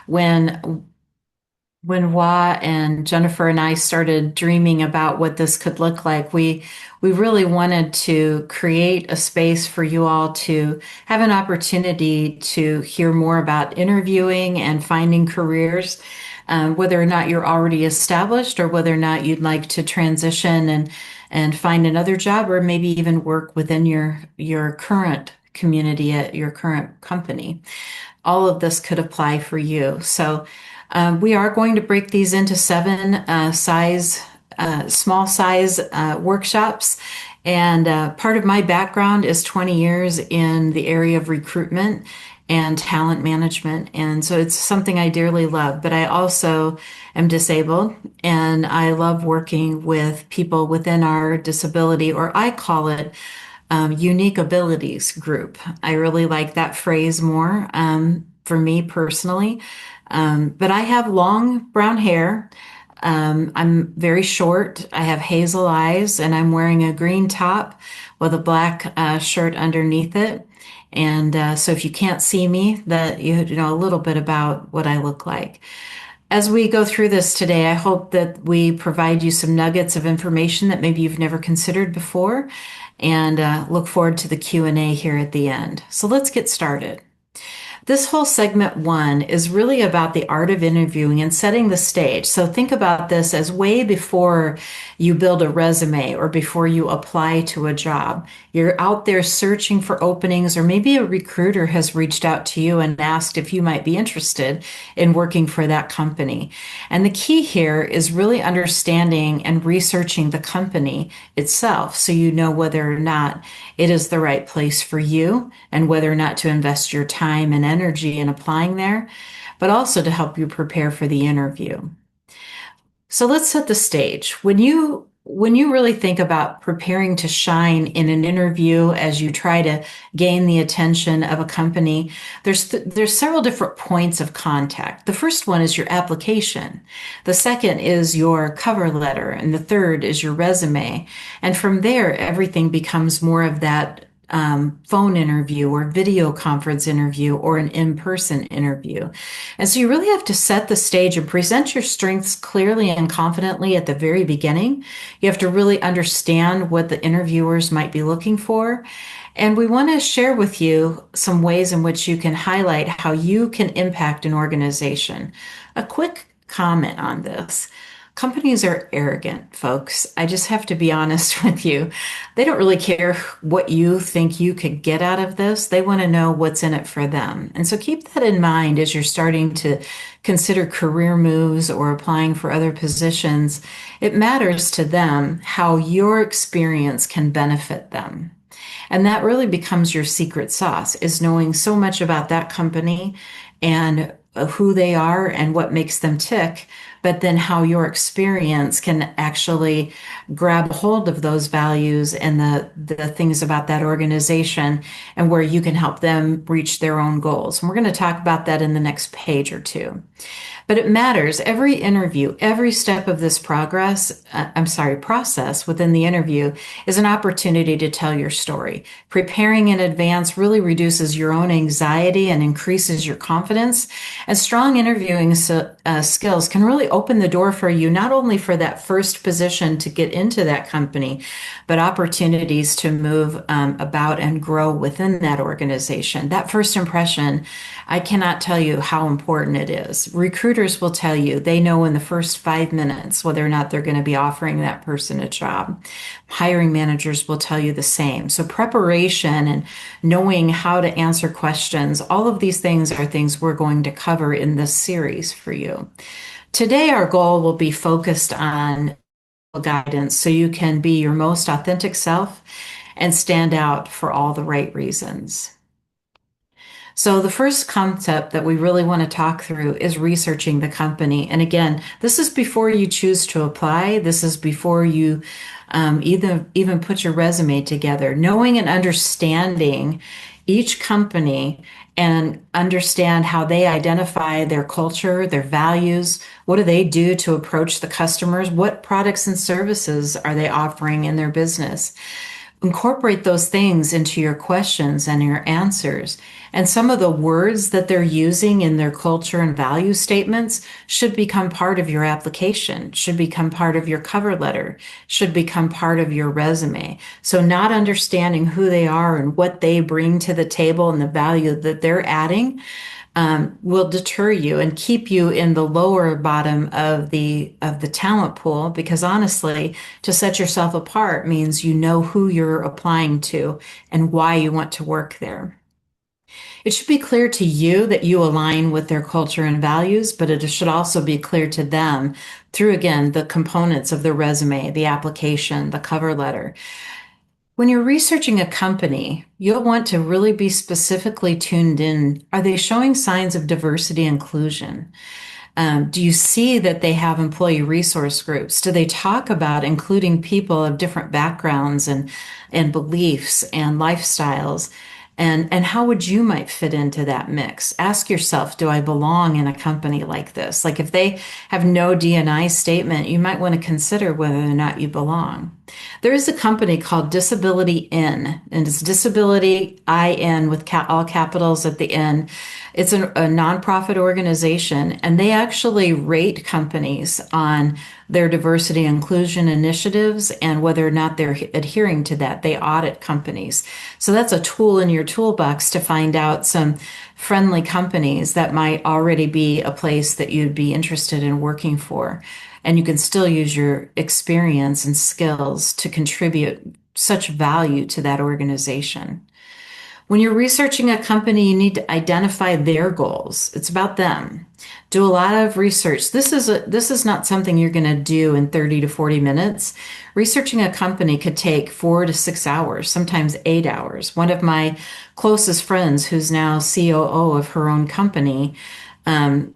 when Wa and Jennifer and I started dreaming about what this could look like, we really wanted to create a space for you all to have an opportunity to hear more about interviewing and finding careers, whether or not you're already established or whether or not you'd like to transition and find another job or maybe even work within your current community at your current company. All of this could apply for you. So we are going to break these into small size workshops. And part of my background is 20 years in the area of recruitment and talent management. And so it's something I dearly love. But I also am disabled and I love working with people within our disability, or I call it unique abilities group. I really like that phrase more for me personally. But I have long brown hair. I'm very short. I have hazel eyes, and I'm wearing a green top with a black shirt underneath it. And so if you can't see me, that you know a little bit about what I look like. As we go through this today, I hope that we provide you some nuggets of information that maybe you've never considered before, and look forward to the Q&A here at the end. So let's get started. This whole segment one is really about the art of interviewing and setting the stage. So think about this as way before you build a resume or before you apply to a job. You're out there searching for openings, or maybe a recruiter has reached out to you and asked if you might be interested in working for that company. And the key here is really understanding and researching the company itself so you know whether or not it is the right place for you and whether or not to invest your time and energy in applying there, but also to help you prepare for the interview. So let's set the stage. When you really think about preparing to shine in an interview as you try to gain the attention of a company, there's several different points of contact. The first one is your application. The second is your cover letter, and the third is your resume. And from there, everything becomes more of that phone interview or video conference interview or an in-person interview. And so you really have to set the stage and present your strengths clearly and confidently at the very beginning. You have to really understand what the interviewers might be looking for. And we want to share with you some ways in which you can highlight how you can impact an organization. A quick comment on this. Companies are arrogant, folks. I just have to be honest with you. They don't really care what you think you could get out of this. They want to know what's in it for them. And so keep that in mind as you're starting to consider career moves or applying for other positions. It matters to them how your experience can benefit them. And that really becomes your secret sauce, is knowing so much about that company and who they are and what makes them tick, but then how your experience can actually grab hold of those values and the things about that organization and where you can help them reach their own goals. And we're going to talk about that in the next page or two. But it matters. Every interview, every step of this process within the interview is an opportunity to tell your story. Preparing in advance really reduces your own anxiety and increases your confidence. And strong interviewing skills can really open the door for you, not only for that first position to get into that company, but opportunities to move about and grow within that organization. That first impression, I cannot tell you how important it is. Recruiters will tell you they know in the first 5 minutes whether or not they're going to be offering that person a job. Hiring managers will tell you the same. So preparation and knowing how to answer questions, all of these things are things we're going to cover in this series for you. Today, our goal will be focused on guidance so you can be your most authentic self and stand out for all the right reasons. So the first concept that we really want to talk through is researching the company. And again, this is before you choose to apply. This is before you even put your resume together. Knowing and understanding each company and understand how they identify their culture, their values, what do they do to approach the customers, what products and services are they offering in their business. Incorporate those things into your questions and your answers, And some of the words that they're using in their culture and value statements should become part of your application, should become part of your cover letter, should become part of your resume. So not understanding who they are and what they bring to the table and the value that they're adding will deter you and keep you in the lower bottom of the talent pool, because honestly, to set yourself apart means you know who you're applying to and why you want to work there. It should be clear to you that you align with their culture and values, but it should also be clear to them through, again, the components of the resume, the application, the cover letter. When you're researching a company, you'll want to really be specifically tuned in. Are they showing signs of diversity and inclusion? Do you see that they have employee resource groups? Do they talk about including people of different backgrounds and beliefs and lifestyles? And how would you might fit into that mix? Ask yourself, do I belong in a company like this? Like if they have no D&I statement, you might want to consider whether or not you belong. There is a company called Disability In, and it's Disability IN with all capitals at the end. It's a nonprofit organization, and they actually rate companies on their diversity and inclusion initiatives and whether or not they're adhering to that. They audit companies. So that's a tool in your toolbox to find out some friendly companies that might already be a place that you'd be interested in working for. And you can still use your experience and skills to contribute such value to that organization. When you're researching a company, you need to identify their goals. It's about them. Do a lot of research. This is not something you're going to do in 30 to 40 minutes. Researching a company could take 4 to 6 hours, sometimes 8 hours. One of my closest friends, who's now COO of her own company,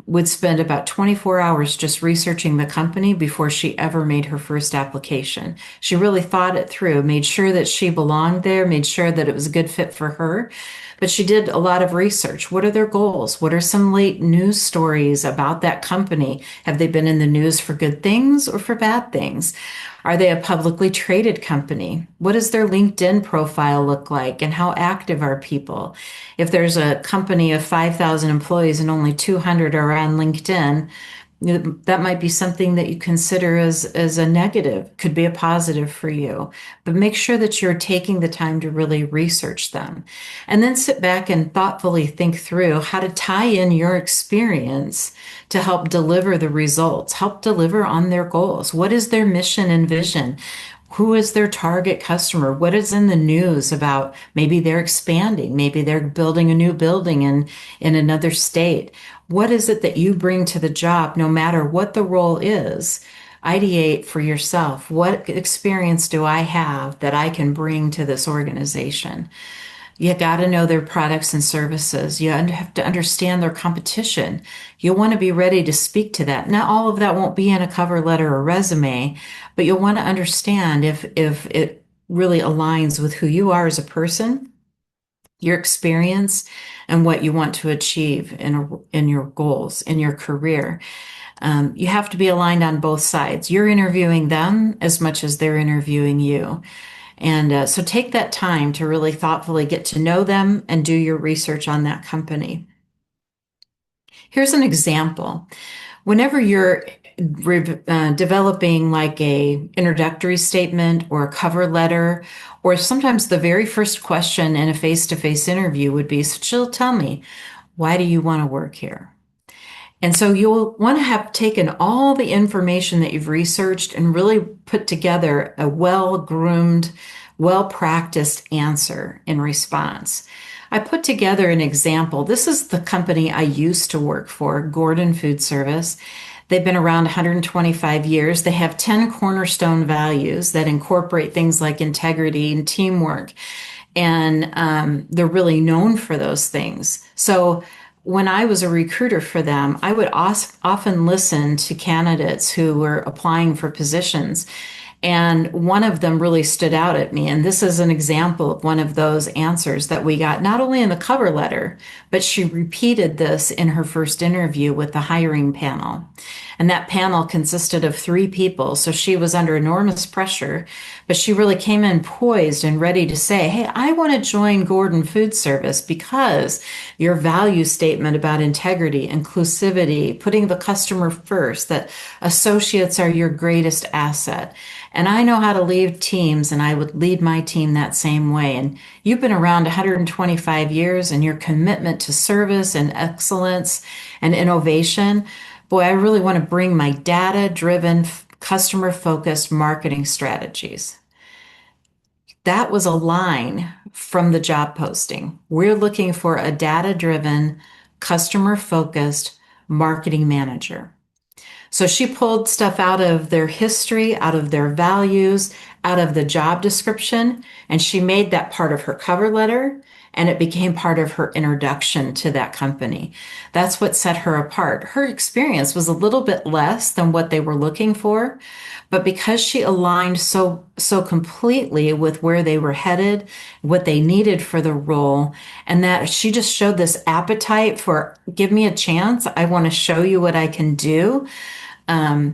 would spend about 24 hours just researching the company before she ever made her first application. She really thought it through, made sure that she belonged there, made sure that it was a good fit for her. But she did a lot of research. What are their goals? What are some late news stories about that company? Have they been in the news for good things or for bad things? Are they a publicly traded company? What does their LinkedIn profile look like? And how active are people? If there's a company of 5,000 employees and only 200 are on LinkedIn, that might be something that you consider as a negative, could be a positive for you. But make sure that you're taking the time to really research them. And then sit back and thoughtfully think through how to tie in your experience to help deliver the results, help deliver on their goals. What is their mission and vision? Who is their target customer? What is in the news about maybe they're expanding, maybe they're building a new building in another state? What is it that you bring to the job, no matter what the role is? Ideate for yourself. What experience do I have that I can bring to this organization? You got to know their products and services. You have to understand their competition. You'll want to be ready to speak to that. Not all of that won't be in a cover letter or resume, but you'll want to understand if it really aligns with who you are as a person, your experience, and what you want to achieve in your goals, in your career. You have to be aligned on both sides. You're interviewing them as much as they're interviewing you. And so take that time to really thoughtfully get to know them and do your research on that company. Here's an example. Whenever you're developing like a introductory statement or a cover letter, or sometimes the very first question in a face-to-face interview would be, so Jill, tell me, why do you want to work here? And so you'll want to have taken all the information that you've researched and really put together a well-groomed, well-practiced answer in response. I put together an example. This is the company I used to work for, Gordon Food Service. They've been around 125 years. They have 10 cornerstone values that incorporate things like integrity and teamwork. And they're really known for those things. So when I was a recruiter for them, I would often listen to candidates who were applying for positions. And one of them really stood out at me. And this is an example of one of those answers that we got, not only in the cover letter, but she repeated this in her first interview with the hiring panel. And that panel consisted of three people. So she was under enormous pressure, but she really came in poised and ready to say, hey, I want to join Gordon Food Service because your value statement about integrity, inclusivity, putting the customer first, that associates are your greatest asset. And I know how to lead teams, and I would lead my team that same way. And you've been around 125 years, and your commitment to service and excellence and innovation, boy, I really want to bring my data-driven, customer-focused marketing strategies. That was a line from the job posting. We're looking for a data-driven, customer-focused marketing manager. So she pulled stuff out of their history, out of their values, out of the job description, and she made that part of her cover letter, and it became part of her introduction to that company. That's what set her apart. Her experience was a little bit less than what they were looking for, but because she aligned so completely with where they were headed, what they needed for the role, and that she just showed this appetite for give me a chance. I want to show you what I can do.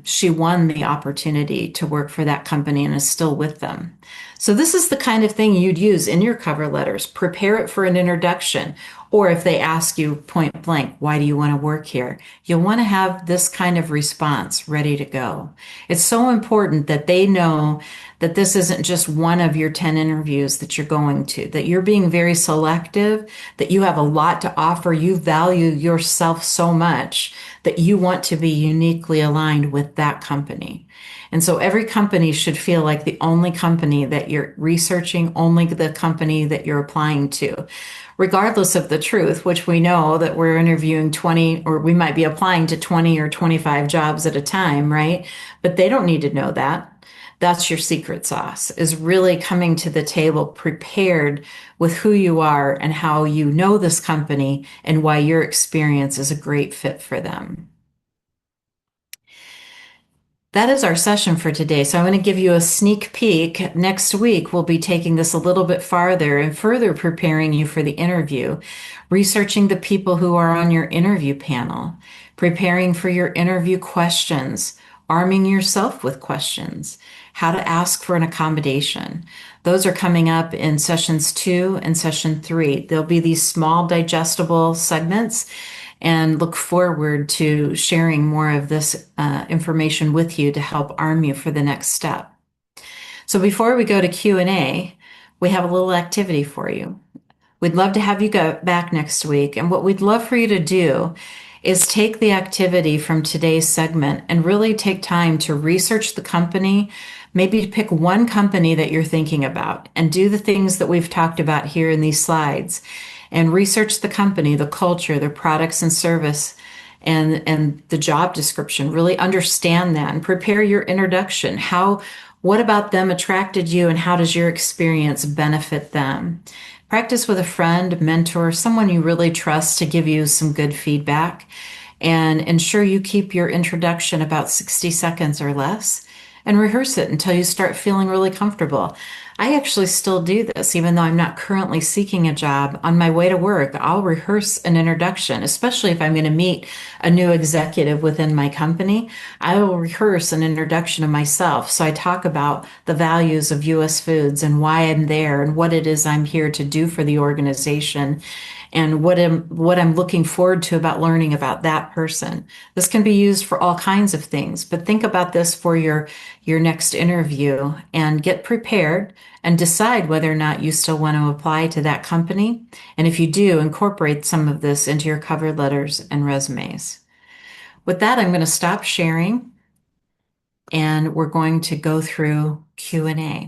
She won the opportunity to work for that company and is still with them. So this is the kind of thing you'd use in your cover letters. Prepare it for an introduction. Or if they ask you point blank, why do you want to work here? You'll want to have this kind of response ready to go. It's so important that they know that this isn't just one of your 10 interviews that you're going to, that you're being very selective, that you have a lot to offer. You value yourself so much that you want to be uniquely aligned with that company. And so every company should feel like the only company that you're researching, only the company that you're applying to, regardless of the truth, which we know that we're interviewing 20, or we might be applying to 20 or 25 jobs at a time, right? But they don't need to know that. That's your secret sauce, is really coming to the table prepared with who you are and how you know this company and why your experience is a great fit for them. That is our session for today. So I'm going to give you a sneak peek. Next week, we'll be taking this a little bit farther and further preparing you for the interview, researching the people who are on your interview panel, preparing for your interview questions, arming yourself with questions, how to ask for an accommodation. Those are coming up in sessions 2 and session 3. There'll be these small digestible segments, and look forward to sharing more of this information with you to help arm you for the next step. So before we go to Q&A, we have a little activity for you. We'd love to have you go back next week. And what we'd love for you to do is take the activity from today's segment and really take time to research the company, maybe pick one company that you're thinking about and do the things that we've talked about here in these slides and research the company, the culture, their products and service, and the job description. Really understand that and prepare your introduction. What about them attracted you, and how does your experience benefit them? Practice with a friend, mentor, someone you really trust to give you some good feedback, and ensure you keep your introduction about 60 seconds or less, and rehearse it until you start feeling really comfortable. I actually still do this, even though I'm not currently seeking a job. On my way to work, I'll rehearse an introduction, especially if I'm going to meet a new executive within my company. I will rehearse an introduction of myself. So I talk about the values of US Foods and why I'm there and what it is I'm here to do for the organization, and what I'm looking forward to about learning about that person. This can be used for all kinds of things, but think about this for your next interview and get prepared and decide whether or not you still want to apply to that company. And if you do, incorporate some of this into your cover letters and resumes. With that, I'm going to stop sharing, and we're going to go through Q&A.